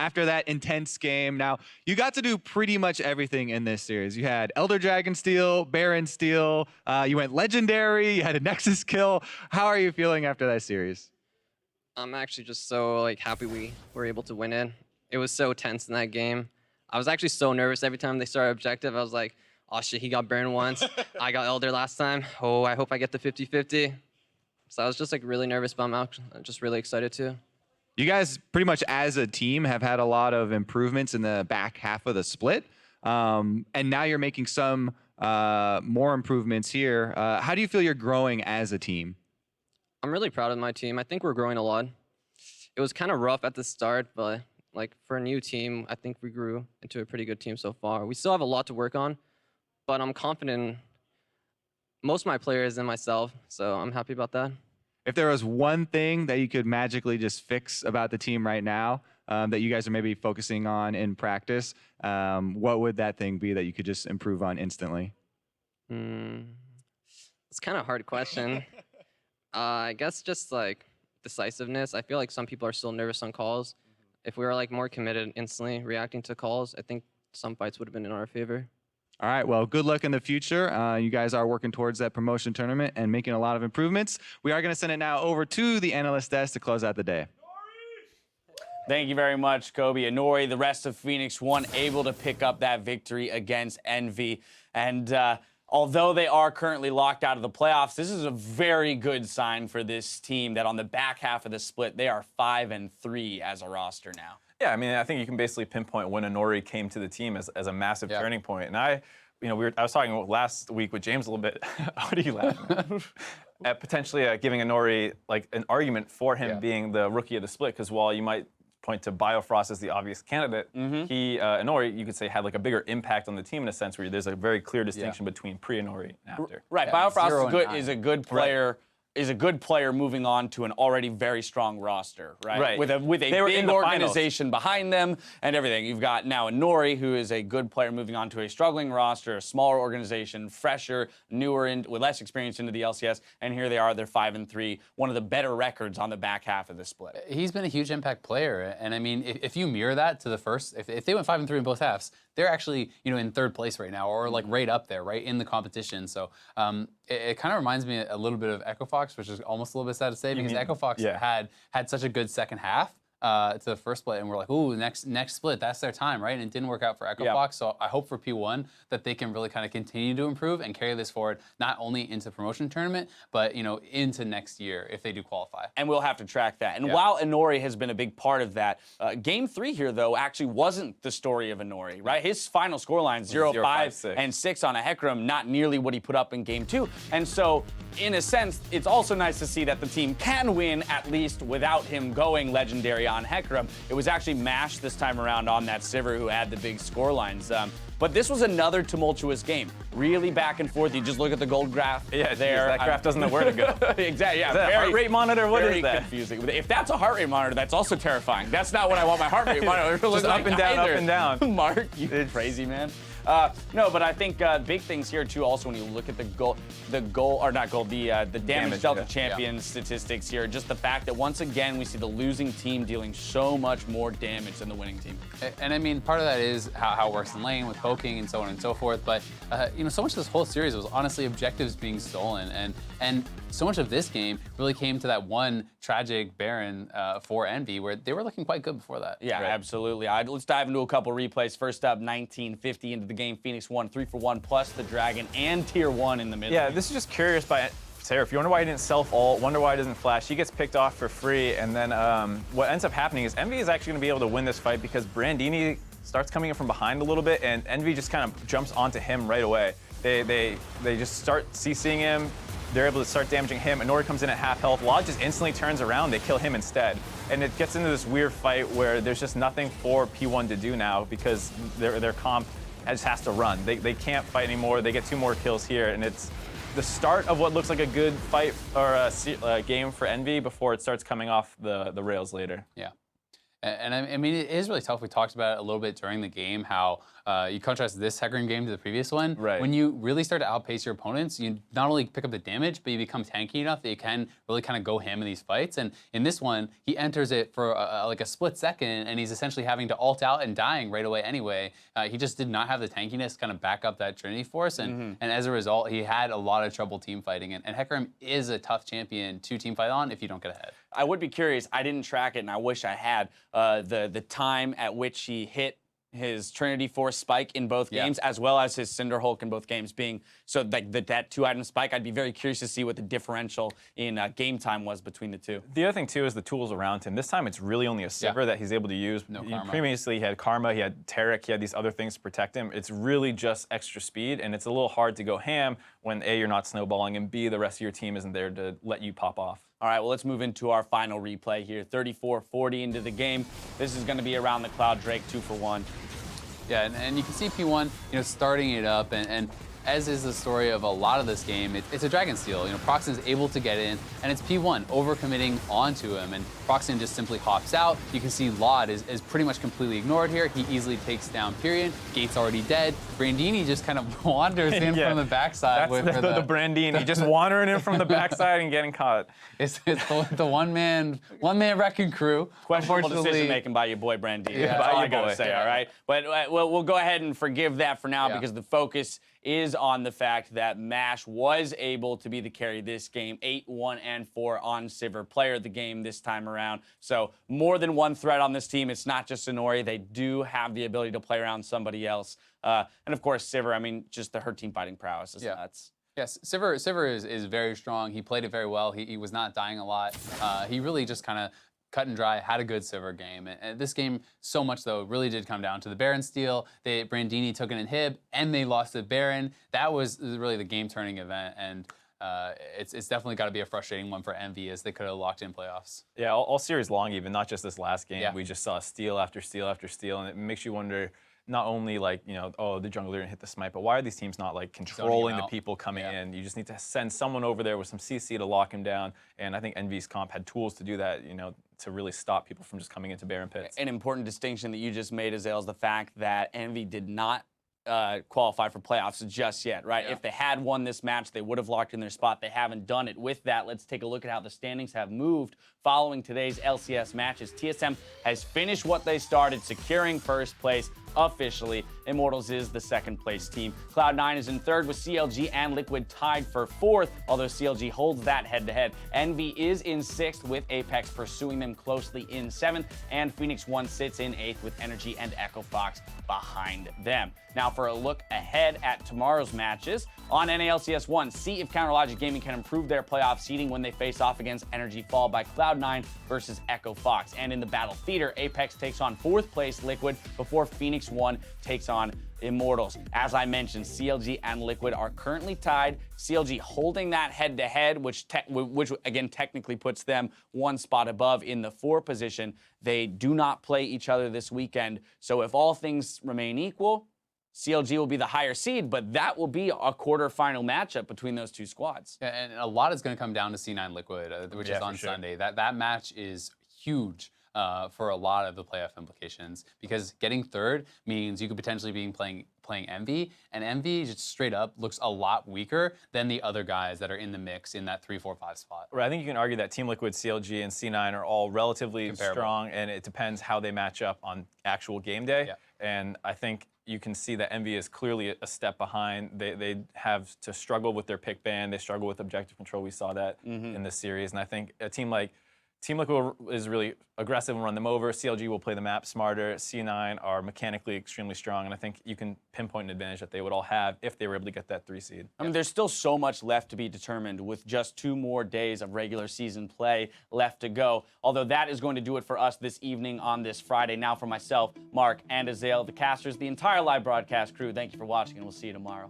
after that intense game. Now, you got to do pretty much everything in this series. You had Elder Dragon Steal, Baron Steal, you went Legendary, you had a Nexus kill. How are you feeling after that series? I'm actually just so happy we were able to win it. It was so tense in that game. I was actually so nervous every time they started objective. I was like, oh shit, he got Baron once. I got Elder last time. Oh, I hope I get the 50-50. So I was just really nervous, but I'm just really excited too. You guys pretty much as a team have had a lot of improvements in the back half of the split. And now you're making some more improvements here. How do you feel you're growing as a team? I'm really proud of my team. I think we're growing a lot. It was kind of rough at the start, but for a new team, I think we grew into a pretty good team so far. We still have a lot to work on, but I'm confident in most of my players and myself, so I'm happy about that. If there was one thing that you could magically just fix about the team right now that you guys are maybe focusing on in practice, what would that thing be that you could just improve on instantly? It's kind of a hard question. I guess just decisiveness. I feel like some people are still nervous on calls. If we were more committed instantly reacting to calls, I think some fights would have been in our favor. All right, well, good luck in the future. You guys are working towards that promotion tournament and making a lot of improvements. We are going to send it now over to the analyst desk to close out the day. Thank you very much, Kobe. Inori, the rest of Phoenix1 able to pick up that victory against EnVy. And although they are currently locked out of the playoffs, this is a very good sign for this team that on the back half of the split, they are 5-3 as a roster now. Yeah, I mean, I think you can basically pinpoint when Inori came to the team as a massive turning point. And I was talking last week with James a little bit. What are you laughing at? Potentially giving Inori an argument for him being the rookie of the split, because while you might point to Biofrost as the obvious candidate, Inori, you could say, had a bigger impact on the team in a sense where there's a very clear distinction between pre-Inori and after. Right, Biofrost is a good player. Is a good player moving on to an already very strong roster, right? With a big organization behind them and everything. You've got now Inori, who is a good player moving on to a struggling roster, a smaller organization, fresher, newer, with less experience into the LCS, and here they are, they're 5-3, one of the better records on the back half of the split. He's been a huge impact player, and I mean, if you mirror that to the first, if they went 5-3 in both halves, they're actually in third place right now, or right up there, right in the competition. So it kind of reminds me a little bit of Echo Fox, which is almost a little bit sad to say because Echo Fox had such a good second half to the first split, and we're like, ooh, next split, that's their time, right? And it didn't work out for Echo Fox, so I hope for P1 that they can really kind of continue to improve and carry this forward, not only into promotion tournament, but into next year if they do qualify. And we'll have to track that. And while Inori has been a big part of that, Game 3 here, though, actually wasn't the story of Inori, right? His final scoreline, 0-5 and 6 on a Hecarim, not nearly what he put up in Game 2. And so, in a sense, it's also nice to see that the team can win, at least without him going legendary on Hecarim. It was actually Mash this time around on that Sivir who had the big scorelines. But this was another tumultuous game. Really back and forth. You just look at the gold graph there. Geez, that graph doesn't know where to go. Exactly, yeah. Is that a heart rate monitor? What is that? Very confusing. If that's a heart rate monitor, that's also terrifying. That's not what I want my heart rate monitor to look just like up and down, either. up and down. Mark, you crazy man. No, but I think big things here too. Also, when you look at the damage dealt to champion statistics here, just the fact that once again we see the losing team dealing so much more damage than the winning team. And I mean, part of that is how it works in lane with poking and so on and so forth. But so much of this whole series was honestly objectives being stolen, and so much of this game really came to that one tragic Baron for EnVy, where they were looking quite good before that. Yeah, absolutely. Let's dive into a couple replays. First up, 1950 into the game. Phoenix1 3-for-1 plus the Dragon and Tier 1 in the mid. Yeah, this is just curious by Sarah. If you wonder why he didn't self-ult, wonder why he doesn't flash, he gets picked off for free, and then what ends up happening is EnVy is actually going to be able to win this fight because Brandini starts coming in from behind a little bit, and EnVy just kind of jumps onto him right away. They just start CCing him. They're able to start damaging him. Inori comes in at half health. Lod just instantly turns around. They kill him instead. And it gets into this weird fight where there's just nothing for P1 to do now because their comp just has to run. They can't fight anymore. They get 2 more kills here, and it's the start of what looks like a good fight or a game for EnVy before it starts coming off the rails later. Yeah. And I mean, it is really tough. We talked about it a little bit during the game, how you contrast this Hecarim game to the previous one. Right. When you really start to outpace your opponents, you not only pick up the damage, but you become tanky enough that you can really kind of go ham in these fights. And in this one, he enters it for like a split second, and he's essentially having to ult out and dying right away anyway. He just did not have the tankiness to kind of back up that Trinity Force, and as a result, he had a lot of trouble team fighting. And Hecarim is a tough champion to team fight on if you don't get ahead. I would be curious. I didn't track it, and I wish I had the time at which he hit his Trinity Force spike in both games, as well as his Cinder Hulk in both games being so like that 2-item spike. I'd be very curious to see what the differential in game time was between the two. The other thing too is the tools around him. This time it's really only a Sivir that he's able to use. No Karma. Previously he had Karma, he had Taric, he had these other things to protect him. It's really just extra speed, and it's a little hard to go ham when A, you're not snowballing, and B, the rest of your team isn't there to let you pop off. All right, well, let's move into our final replay here. 34-40 into the game. This is going to be around the Cloud Drake 2-for-1. Yeah, and you can see P1, starting it up, and as is the story of a lot of this game, it's a Dragon Steal. Proxion's able to get in, and it's P1 overcommitting onto him, and Proxion just simply hops out. You can see Laud is pretty much completely ignored here. He easily takes down Pyrion. Gate's already dead. Brandini just kind of wanders in from the backside. That's the Brandini, just wandering in from the backside and getting caught. It's the one-man wrecking crew. Questionable decision making by your boy Brandini. Yeah, That's all by I your gotta boy. say, all right? But we'll go ahead and forgive that for now because the focus is on the fact that MASH was able to be the carry this game, 8-1-4 on Sivir, player of the game this time around. So more than one threat on this team. It's not just Inori. They do have the ability to play around somebody else. And of course, Sivir, I mean, just her team fighting prowess is nuts. Yes, Sivir is very strong. He played it very well. He was not dying a lot. He really just kind of cut and dry, had a good Sivir game. And this game, so much though, really did come down to the Baron steal. Brandini took an inhib, and they lost the Baron. That was really the game-turning event, and it's definitely got to be a frustrating one for Envy, as they could have locked in playoffs. Yeah, all series long even, not just this last game. Yeah. We just saw steal after steal after steal, and it makes you wonder, not only like, oh, the jungler didn't hit the smite, but why are these teams not like controlling the people coming in? You just need to send someone over there with some CC to lock him down, and I think Envy's comp had tools to do that, to really stop people from just coming into Baron pits. An important distinction that you just made, Azale, is the fact that Envy did not qualify for playoffs just yet, right? Yeah. If they had won this match, they would have locked in their spot. They haven't done it. With that, let's take a look at how the standings have moved following today's LCS matches. TSM has finished what they started, securing first place officially. Immortals is the second place team. Cloud9 is in third with CLG and Liquid tied for fourth, although CLG holds that head-to-head. Envy is in sixth with Apex pursuing them closely in seventh, and Phoenix1 sits in eighth with Energy and Echo Fox behind them. Now for a look ahead at tomorrow's matches. On NALCS 1, see if CounterLogic Gaming can improve their playoff seeding when they face off against Energy Fall by Cloud9 versus Echo Fox. And in the Battle Theater, Apex takes on fourth place Liquid before Phoenix1 takes on Immortals. As I mentioned, CLG and Liquid are currently tied. CLG holding that head-to-head, which again technically puts them one spot above in the 4 position. They do not play each other this weekend, so if all things remain equal, CLG will be the higher seed, but that will be a quarterfinal matchup between those two squads. Yeah, and a lot is going to come down to C9 Liquid, which is on Sunday. That match is huge for a lot of the playoff implications, because getting third means you could potentially be playing Envy, and Envy just straight up looks a lot weaker than the other guys that are in the mix in that 3, 4, 5 spot. Right, I think you can argue that Team Liquid, CLG, and C9 are all relatively comparable, strong, and it depends how they match up on actual game day. Yeah. And I think you can see that Envy is clearly a step behind. They have to struggle with their pick ban. They struggle with objective control. We saw that in this series. And I think a team like Team Liquid is really aggressive and run them over. CLG will play the map smarter. C9 are mechanically extremely strong, and I think you can pinpoint an advantage that they would all have if they were able to get that 3 seed. I mean, there's still so much left to be determined with just 2 more days of regular season play left to go. Although that is going to do it for us this evening on this Friday. Now for myself, Mark, and Azale, the casters, the entire live broadcast crew, thank you for watching, and we'll see you tomorrow.